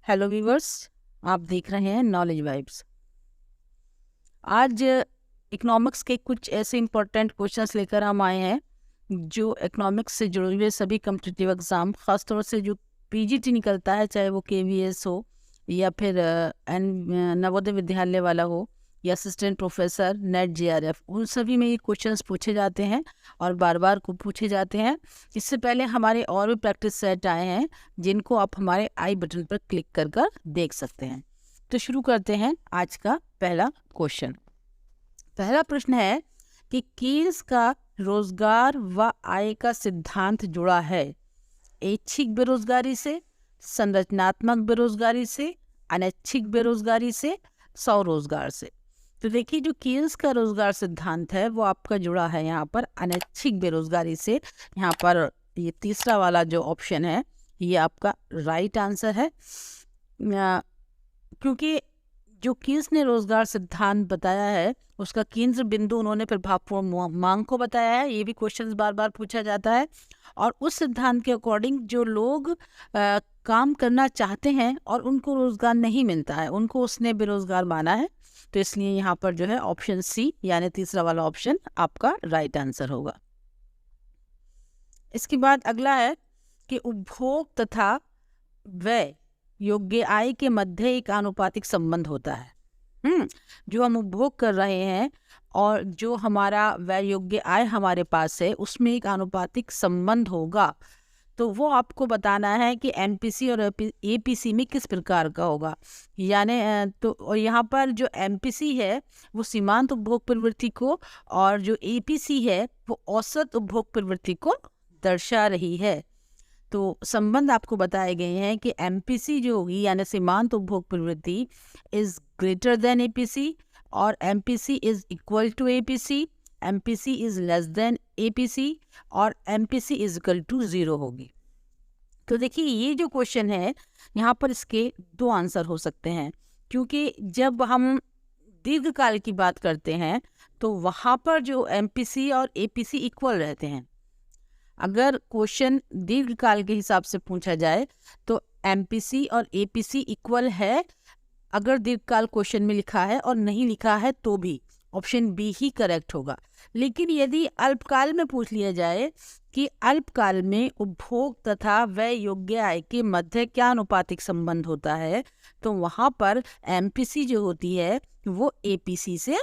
Hello viewers, आप देख रहे हैं नॉलेज वाइब्स। आज इकोनॉमिक्स के कुछ ऐसे इम्पोर्टेंट क्वेश्चंस लेकर हम आए हैं जो इकोनॉमिक्स से जुड़े हुए सभी कॉम्पिटिटिव एग्जाम, खासतौर से जो पीजीटी निकलता है, चाहे वो केवीएस हो या फिर नवोदय विद्यालय वाला हो या असिस्टेंट प्रोफेसर, नेट जेआरएफ, उन सभी में ये क्वेश्चंस पूछे जाते हैं और बार बार को पूछे जाते हैं। इससे पहले हमारे और भी प्रैक्टिस सेट आए हैं जिनको आप हमारे आई बटन पर क्लिक कर कर देख सकते हैं। तो शुरू करते हैं आज का पहला क्वेश्चन। पहला प्रश्न है कि कीन्स का रोजगार व आय का सिद्धांत जुड़ा है ऐच्छिक बेरोजगारी से, संरचनात्मक बेरोजगारी से, अनैच्छिक बेरोजगारी से, स्वरोजगार से। तो देखिए, जो कीन्स का रोजगार सिद्धांत है वो आपका जुड़ा है यहाँ पर अनैच्छिक बेरोजगारी से। यहाँ पर ये तीसरा वाला जो ऑप्शन है ये आपका राइट आंसर है, क्योंकि जो कीन्स ने रोजगार सिद्धांत बताया है उसका केंद्र बिंदु उन्होंने प्रभावपूर्ण मांग को बताया है। ये भी क्वेश्चंस बार बार पूछा जाता है और उस सिद्धांत के अकॉर्डिंग जो लोग काम करना चाहते हैं और उनको रोजगार नहीं मिलता है, उनको उसने बेरोजगार माना है। तो इसलिए यहाँ पर जो है ऑप्शन सी यानी तीसरा वाला ऑप्शन आपका राइट आंसर होगा। इसके बाद अगला है कि उपभोग तथा व्यय योग्य आय के मध्य एक आनुपातिक संबंध होता है। जो हम उपभोग कर रहे हैं और जो हमारा व्यय योग्य आय हमारे पास है उसमें एक आनुपातिक संबंध होगा। तो वो आपको बताना है कि एमपीसी और एपीसी में किस प्रकार का होगा। यानी तो और यहाँ पर जो एमपीसी है वो सीमांत उपभोग प्रवृत्ति को और जो एपीसी है वो औसत उपभोग प्रवृत्ति को दर्शा रही है। तो संबंध आपको बताए गए हैं कि एमपीसी जो होगी यानी सीमांत उपभोग प्रवृत्ति इज ग्रेटर देन एपीसी और MPC is equal to APC, MPC is less than APC और एमपीसी इज इक्वल टू 0 होगी। तो देखिए, ये जो क्वेश्चन है यहाँ पर इसके दो आंसर हो सकते हैं, क्योंकि जब हम दीर्घकाल की बात करते हैं तो वहाँ पर जो एमपीसी और एपीसी इक्वल रहते हैं। अगर क्वेश्चन दीर्घकाल के हिसाब से पूछा जाए तो एमपीसी और एपीसी इक्वल है अगर दीर्घकाल क्वेश्चन में लिखा है, और नहीं लिखा है तो भी ऑप्शन बी ही करेक्ट होगा। लेकिन यदि अल्पकाल में पूछ लिया जाए कि अल्पकाल में उपभोग तथा व्यय योग्य आय के मध्य क्या अनुपातिक संबंध होता है, तो वहाँ पर एमपीसी जो होती है वो एपीसी से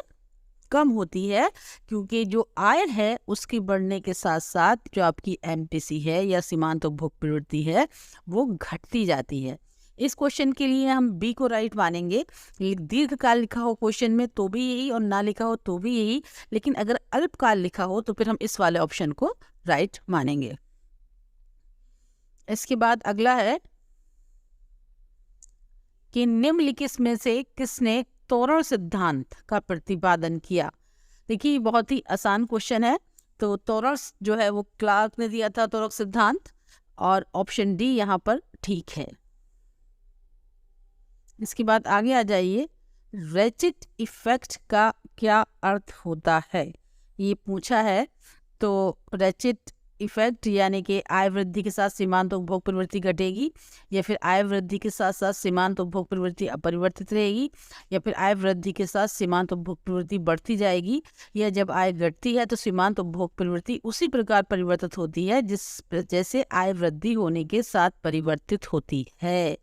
कम होती है, क्योंकि जो आय है उसके बढ़ने के साथ साथ जो आपकी एमपीसी है या सीमांत उपभोग प्रवृत्ति है वो घटती जाती है। इस क्वेश्चन के लिए हम बी को राइट मानेंगे। दीर्घकाल लिखा हो क्वेश्चन में तो भी यही और ना लिखा हो तो भी यही, लेकिन अगर अल्पकाल लिखा हो तो फिर हम इस वाले ऑप्शन को राइट मानेंगे। इसके बाद अगला है कि निम्नलिखित में से किसने त्वरण सिद्धांत का प्रतिपादन किया। देखिए, बहुत ही आसान क्वेश्चन है। तो त्वरण जो है वो क्लार्क ने दिया था त्वरक सिद्धांत, और ऑप्शन डी यहाँ पर ठीक है। इसके बाद आगे आ जाइए, रेचिट इफेक्ट का क्या अर्थ होता है, ये पूछा है। तो रेचिट इफेक्ट यानी कि आय वृद्धि के साथ सीमांत उपभोग प्रवृत्ति घटेगी, या फिर आय वृद्धि के साथ साथ सीमांत उपभोग प्रवृत्ति अपरिवर्तित रहेगी, या फिर आय वृद्धि के साथ सीमांत उपभोग प्रवृत्ति बढ़ती जाएगी, या जब आय घटती है तो सीमांत उपभोग प्रवृत्ति उसी प्रकार परिवर्तित होती है जैसे आय वृद्धि होने के साथ परिवर्तित होती है।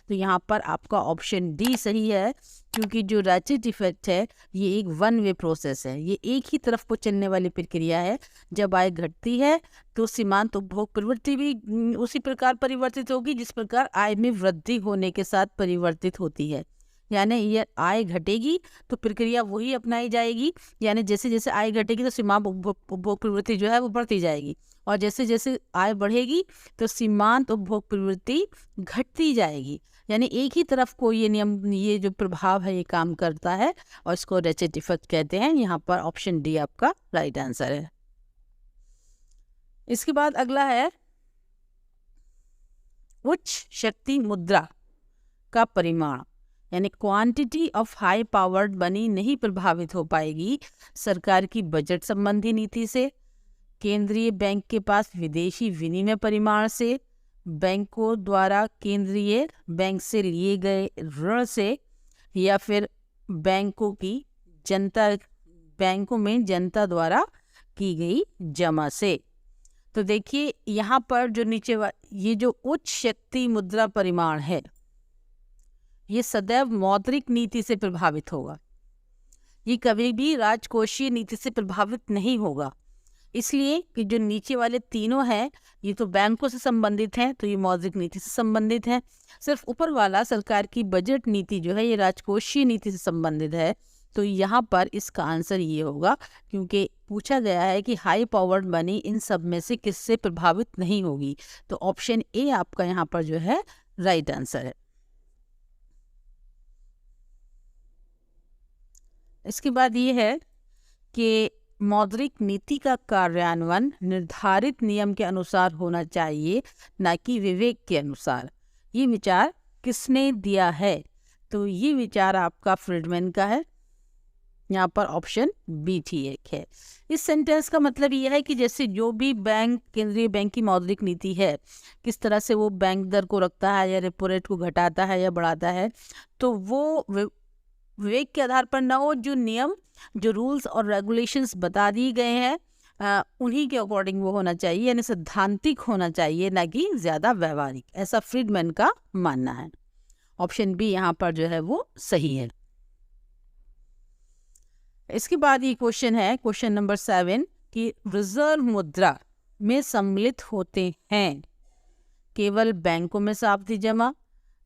तो यहाँ पर आपका ऑप्शन डी सही है, क्योंकि जो रेचिट इफेक्ट है ये एक वन वे प्रोसेस है, ये एक ही तरफ को चलने वाली प्रक्रिया है। जब आय घटती है तो सीमांत उपभोग प्रवृत्ति भी उसी प्रकार परिवर्तित होगी जिस प्रकार आय में वृद्धि होने के साथ परिवर्तित होती है। यानी ये आय घटेगी तो प्रक्रिया वही अपनाई जाएगी, यानी जैसे जैसे आय घटेगी तो सीमांत उपभोग प्रवृत्ति जो है वो बढ़ती जाएगी, और जैसे जैसे आय बढ़ेगी तो सीमांत उपभोग प्रवृत्ति घटती जाएगी। यानी एक ही तरफ को ये नियम, ये जो प्रभाव है ये काम करता है, और इसको रेचिट इफेक्ट कहते हैं। यहाँ पर ऑप्शन डी आपका राइट आंसर है। इसके बाद अगला है, उच्च शक्ति मुद्रा का परिमाण यानी quantity of high powered money नहीं प्रभावित हो पाएगी सरकार की बजट संबंधी नीति से, केंद्रीय बैंक के पास विदेशी विनिमय परिमाण से, बैंकों द्वारा केंद्रीय बैंक से लिए गए ऋण से या फिर बैंकों में जनता द्वारा की गई जमा से। तो देखिए यहाँ पर जो ये जो उच्च शक्ति मुद्रा परिमाण है, ये सदैव मौद्रिक नीति से प्रभावित होगा, ये कभी भी राजकोषीय नीति से प्रभावित नहीं होगा। इसलिए कि जो नीचे वाले तीनों हैं ये तो बैंकों से संबंधित हैं, तो ये मौद्रिक नीति से संबंधित है। सिर्फ ऊपर वाला सरकार की बजट नीति जो है ये राजकोषीय नीति से संबंधित है। तो यहाँ पर इसका आंसर ये होगा, क्योंकि पूछा गया है कि हाई पावर्ड मनी इन सब में से किससे प्रभावित नहीं होगी। तो ऑप्शन ए आपका यहाँ पर जो है राइट आंसर है। इसके बाद ये है कि मौद्रिक नीति का कार्यान्वयन निर्धारित नियम के अनुसार होना चाहिए, न कि विवेक के अनुसार। ये विचार किसने दिया है? तो ये विचार आपका फ्रीडमैन का है। यहाँ पर ऑप्शन बी ठीक है। इस सेंटेंस का मतलब यह है कि जैसे जो भी केंद्रीय बैंक की मौद्रिक नीति है, किस तरह से वो बैंक दर को रखता है या रेपो रेट को घटाता है या बढ़ाता है, तो वो विवेक के आधार पर ना हो। जो नियम, जो रूल्स और रेगुलेशंस बता दिए गए हैं उन्हीं के अकॉर्डिंग वो होना चाहिए, यानी सैद्धांतिक होना चाहिए, ना कि ज़्यादा व्यवहारिक। ऐसा फ्रीडमैन का मानना है। ऑप्शन बी यहाँ पर जो है वो सही है। इसके बाद ये क्वेश्चन है, क्वेश्चन नंबर 7 कि रिजर्व मुद्रा में सम्मिलित होते हैं केवल बैंकों में सावधि जमा,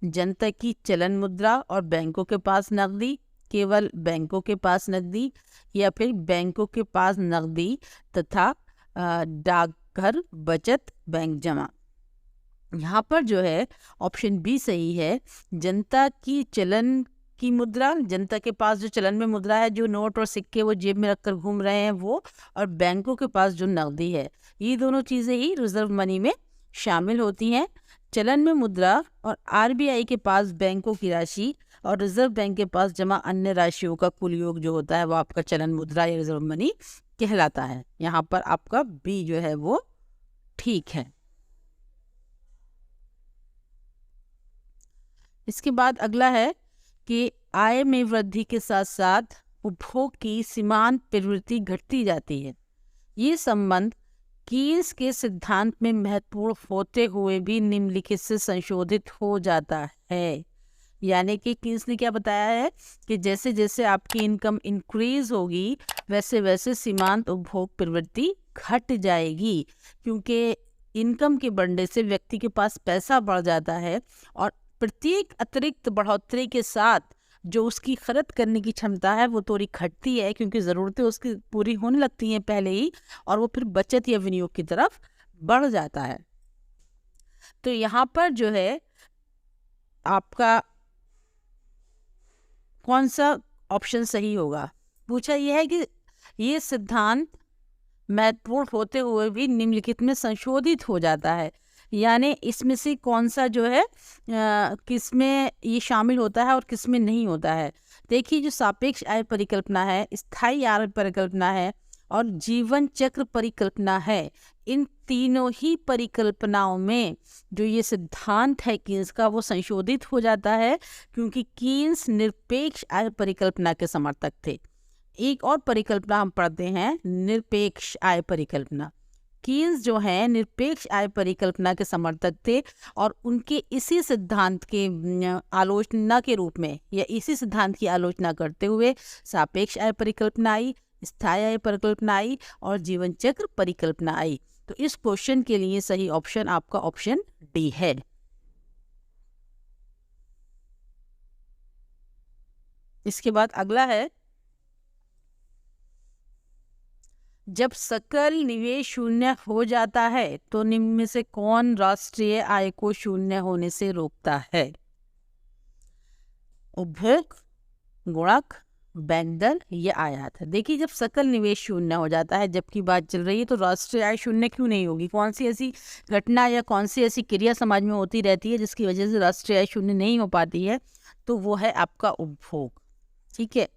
जनता की चलन मुद्रा और बैंकों के पास नकदी, केवल बैंकों के पास नकदी, या फिर बैंकों के पास नकदी तथा डाकघर बचत बैंक जमा। यहाँ पर जो है ऑप्शन बी सही है। जनता की चलन की मुद्रा, जनता के पास जो चलन में मुद्रा है, जो नोट और सिक्के वो जेब में रखकर घूम रहे हैं वो, और बैंकों के पास जो नकदी है, ये दोनों चीज़ें ही रिजर्व मनी में शामिल होती हैं। चलन में मुद्रा और आरबीआई के पास बैंकों की राशि और रिजर्व बैंक के पास जमा अन्य राशियों का कुल योग जो होता है वो आपका चलन मुद्रा या रिजर्व मनी कहलाता है। यहाँ पर आपका बी जो है वो ठीक है। इसके बाद अगला है कि आय में वृद्धि के साथ साथ उपभोग की सीमांत प्रवृत्ति घटती जाती है। ये संबंध कीन्स के सिद्धांत में महत्वपूर्ण होते हुए भी निम्नलिखित से संशोधित हो जाता है। यानी कि कीन्स ने क्या बताया है कि जैसे जैसे आपकी इनकम इंक्रीज होगी वैसे वैसे सीमांत उपभोग प्रवृत्ति घट जाएगी, क्योंकि इनकम के बढ़ने से व्यक्ति के पास पैसा बढ़ जाता है और प्रत्येक अतिरिक्त बढ़ोतरी के साथ जो उसकी खर्च करने की क्षमता है वो थोड़ी घटती है, क्योंकि ज़रूरतें उसकी पूरी होने लगती हैं पहले ही, और वो फिर बचत या विनियोग की तरफ बढ़ जाता है। तो यहाँ पर जो है आपका कौन सा ऑप्शन सही होगा? पूछा यह है कि ये सिद्धांत महत्वपूर्ण होते हुए भी निम्नलिखित में संशोधित हो जाता है, यानी इसमें से कौन सा जो है किस में ये शामिल होता है और किस में नहीं होता है। देखिए, जो सापेक्ष आय परिकल्पना है, स्थायी आय परिकल्पना है और जीवन चक्र परिकल्पना है, इन तीनों ही परिकल्पनाओं में जो ये सिद्धांत है कीन्स का वो संशोधित हो जाता है, क्योंकि कीन्स निरपेक्ष आय परिकल्पना के समर्थक थे। एक और परिकल्पना हम पढ़ते हैं, निरपेक्ष आय परिकल्पना। कीन्स जो है निरपेक्ष आय परिकल्पना के समर्थक थे और उनके इसी सिद्धांत के आलोचना के रूप में या इसी सिद्धांत की आलोचना करते हुए सापेक्ष आय परिकल्पना आई, स्थायी आय परिकल्पना आई और जीवन चक्र परिकल्पना आई। तो इस क्वेश्चन के लिए सही ऑप्शन आपका ऑप्शन डी है। इसके बाद अगला है, जब सकल निवेश शून्य हो जाता है तो निम्न में से कौन राष्ट्रीय आय को शून्य होने से रोकता है? उपभोग, गुणक, बैंक दर या आयात। देखिए, जब सकल निवेश शून्य हो जाता है, जबकि बात चल रही है, तो राष्ट्रीय आय शून्य क्यों नहीं होगी? कौन सी ऐसी घटना या कौन सी ऐसी क्रिया समाज में होती रहती है जिसकी वजह से राष्ट्रीय आय शून्य नहीं हो पाती है? तो वो है आपका उपभोग। ठीक है,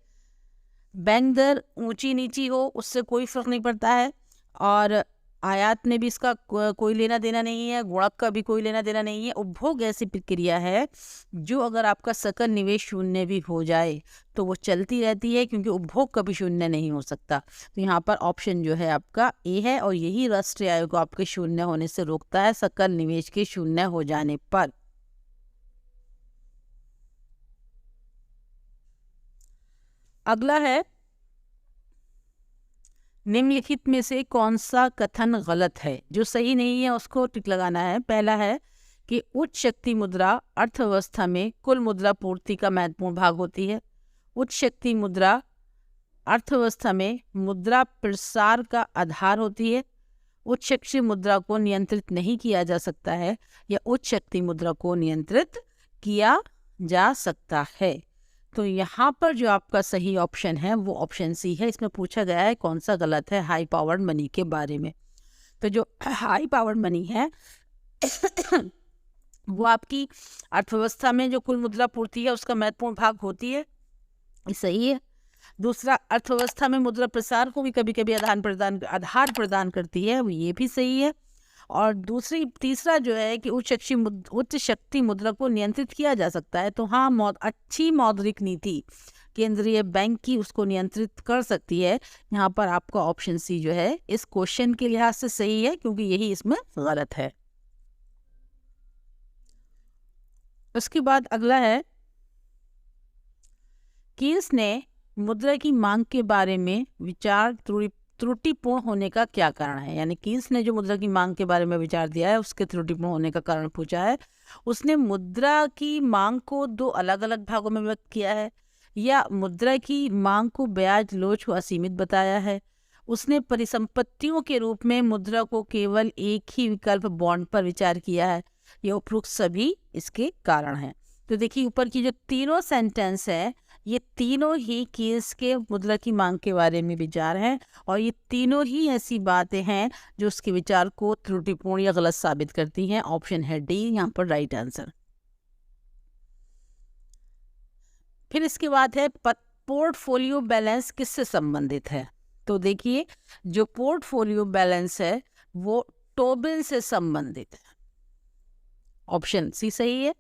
बैंक दर ऊंची नीची हो उससे कोई फर्क नहीं पड़ता है, और आयात में भी इसका कोई लेना देना नहीं है, गुणक का भी कोई लेना देना नहीं है। उपभोग ऐसी प्रक्रिया है जो अगर आपका सकल निवेश शून्य भी हो जाए तो वो चलती रहती है, क्योंकि उपभोग कभी शून्य नहीं हो सकता। तो यहाँ पर ऑप्शन जो है आपका ए है, और यही राष्ट्रीय आय को आपके शून्य होने से रोकता है, सकल निवेश के शून्य हो जाने पर। अगला है, निम्नलिखित में से कौन सा कथन गलत है? जो सही नहीं है उसको टिक लगाना है। पहला है कि उच्च शक्ति मुद्रा अर्थव्यवस्था में कुल मुद्रा पूर्ति का महत्वपूर्ण भाग होती है। उच्च शक्ति मुद्रा अर्थव्यवस्था में मुद्रा प्रसार का आधार होती है। उच्च शक्ति मुद्रा को नियंत्रित नहीं किया जा सकता है, या उच्च शक्ति मुद्रा को नियंत्रित किया जा सकता है। तो यहाँ पर जो आपका सही ऑप्शन है वो ऑप्शन सी है। इसमें पूछा गया है कौन सा गलत है हाई पावर्ड मनी के बारे में। तो जो हाई पावर्ड मनी है वो आपकी अर्थव्यवस्था में जो कुल मुद्रा पूर्ति है उसका महत्वपूर्ण भाग होती है, ये सही है। दूसरा, अर्थव्यवस्था में मुद्रा प्रसार को भी कभी कभी आधार प्रदान करती है, वो ये भी सही है। और तीसरा जो है कि उच्च शक्ति मुद्रा को नियंत्रित किया जा सकता है। तो हाँ, अच्छी मौद्रिक नीति केंद्रीय बैंक की उसको नियंत्रित कर सकती है। यहाँ पर आपका ऑप्शन सी जो है इस क्वेश्चन के लिहाज से सही है, क्योंकि यही इसमें गलत है। उसके बाद अगला है, कीन्स ने मुद्रा की मांग के बारे में विचार त्रुटिपूर्ण होने का क्या कारण है? यानी कीन्स ने जो मुद्रा की मांग के बारे में विचार दिया है उसके त्रुटिपूर्ण होने का कारण पूछा है। उसने मुद्रा की मांग को दो अलग अलग भागों में व्यक्त किया है, या मुद्रा की मांग को ब्याज लोच व असीमित बताया है। उसने परिसंपत्तियों के रूप में मुद्रा को केवल एक ही विकल्प बॉन्ड पर विचार किया है। ये उपरोक्त सभी इसके कारण हैं। तो देखिए, ऊपर की जो तीनों सेंटेंस है ये तीनों ही कीन्स के मुद्रा की मांग के बारे में विचार हैं, और ये तीनों ही ऐसी बातें हैं जो उसके विचार को त्रुटिपूर्ण या गलत साबित करती हैं। ऑप्शन है डी यहाँ पर राइट आंसर। फिर इसके बाद है पोर्टफोलियो बैलेंस किससे संबंधित है? तो देखिए, जो पोर्टफोलियो बैलेंस है वो टोबिन से संबंधित है। ऑप्शन सी सही है।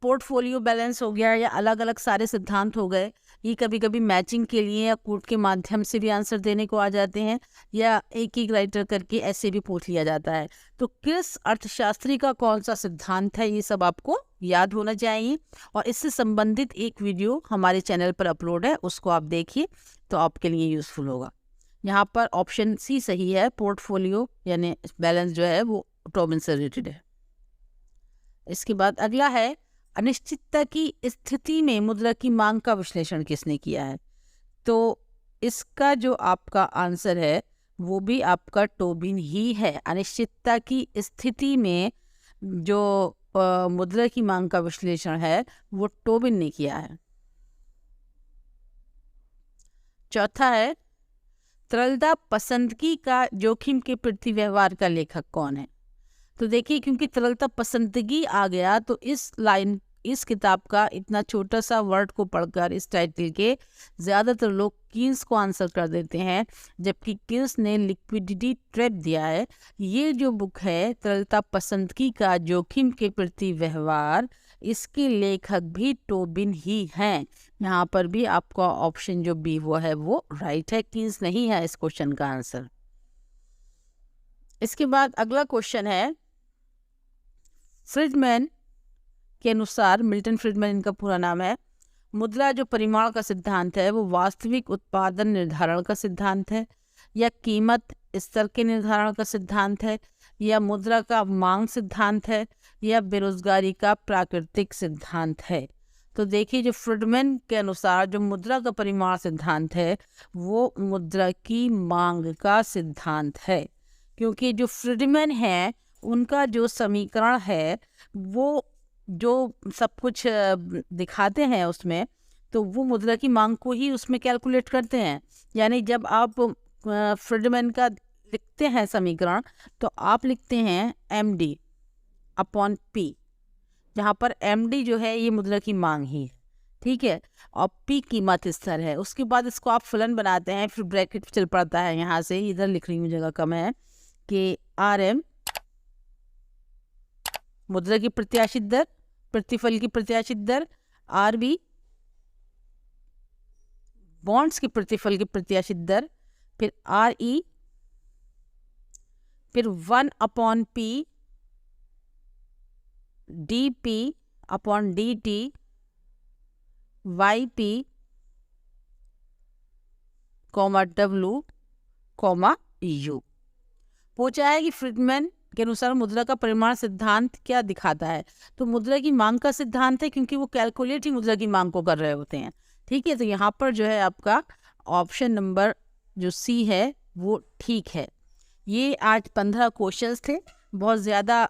पोर्टफोलियो बैलेंस हो गया, या अलग अलग सारे सिद्धांत हो गए, ये कभी कभी मैचिंग के लिए या कोड के माध्यम से भी आंसर देने को आ जाते हैं, या एक एक राइटर करके ऐसे भी पूछ लिया जाता है। तो किस अर्थशास्त्री का कौन सा सिद्धांत है, ये सब आपको याद होना चाहिए। और इससे संबंधित एक वीडियो हमारे चैनल पर अपलोड है, उसको आप देखिए तो आपके लिए यूजफुल होगा। यहाँ पर ऑप्शन सी सही है, पोर्टफोलियो यानी बैलेंस जो है वो टोबिन से रिलेटेड है। इसके बाद अगला है, अनिश्चितता की स्थिति में मुद्रा की मांग का विश्लेषण किसने किया है? तो इसका जो आपका आंसर है वो भी आपका टोबिन ही है। अनिश्चितता की स्थिति में जो मुद्रा की मांग का विश्लेषण है वो टोबिन ने किया है। चौथा है, तरलता पसंदगी का जोखिम के प्रति व्यवहार का लेखक कौन है? तो देखिए, क्योंकि तरलता पसंदगी आ गया तो इस किताब का इतना छोटा सा वर्ड को पढ़कर इस टाइटल के ज़्यादातर लोग कीन्स को आंसर कर देते हैं, जबकि कीन्स ने लिक्विडिटी ट्रैप दिया है। ये जो बुक है तरलता पसंदगी का जोखिम के प्रति व्यवहार, इसके लेखक भी टोबिन ही हैं। यहाँ पर भी आपका ऑप्शन जो बी वो है वो राइट है, कीन्स नहीं है इस क्वेश्चन का आंसर। इसके बाद अगला क्वेश्चन है, फ्रीडमैन के अनुसार, मिल्टन फ्रीडमैन इनका पूरा नाम है, मुद्रा जो परिमाण का सिद्धांत है वो वास्तविक उत्पादन निर्धारण का सिद्धांत है, या कीमत स्तर के निर्धारण का सिद्धांत है, या मुद्रा का मांग सिद्धांत है, या बेरोजगारी का प्राकृतिक सिद्धांत है? तो देखिए, जो फ्रीडमैन के अनुसार जो मुद्रा का परिमाण सिद्धांत है वो मुद्रा की मांग का सिद्धांत है, क्योंकि जो फ्रीडमैन है उनका जो समीकरण है वो जो सब कुछ दिखाते हैं उसमें, तो वो मुद्रा की मांग को ही उसमें कैलकुलेट करते हैं। यानी जब आप फ्रीडमैन का लिखते हैं समीकरण तो आप लिखते हैं MD अपॉन P, जहाँ पर MD जो है ये मुद्रा की मांग ही है, ठीक है, और पी कीमत स्तर है। उसके बाद इसको आप फलन बनाते हैं, फिर ब्रैकेट चल पड़ता है, यहाँ से इधर लिख रही हूँ, जगह कम है, कि आर एम मुद्रा की प्रत्याशित दर, प्रतिफल की प्रत्याशित दर, आर बी बॉन्ड्स की प्रतिफल की प्रत्याशित दर, फिर आर ई, फिर 1/p D P upon D T Y P comma W comma U. पूछा है कि फ्रीडमैन के अनुसार मुद्रा का परिमाण सिद्धांत क्या दिखाता है। तो मुद्रा की मांग का सिद्धांत है, क्योंकि वो कैलकुलेट ही मुद्रा की मांग को कर रहे होते हैं। ठीक है, तो यहाँ पर जो है आपका ऑप्शन नंबर जो सी है वो ठीक है। ये आज 15 क्वेश्चंस थे, बहुत ज़्यादा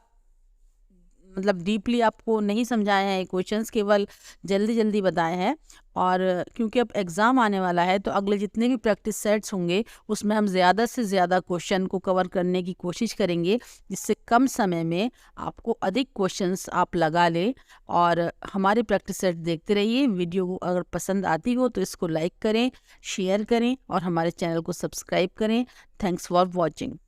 मतलब डीपली आपको नहीं समझाए हैं ये क्वेश्चंस, केवल जल्दी जल्दी बताए हैं। और क्योंकि अब एग्ज़ाम आने वाला है, तो अगले जितने भी प्रैक्टिस सेट्स होंगे उसमें हम ज़्यादा से ज़्यादा क्वेश्चन को कवर करने की कोशिश करेंगे, जिससे कम समय में आपको अधिक क्वेश्चंस आप लगा लें। और हमारे प्रैक्टिस सेट देखते रहिए। वीडियो को अगर पसंद आती हो तो इसको लाइक करें, शेयर करें और हमारे चैनल को सब्सक्राइब करें। Thanks for watching.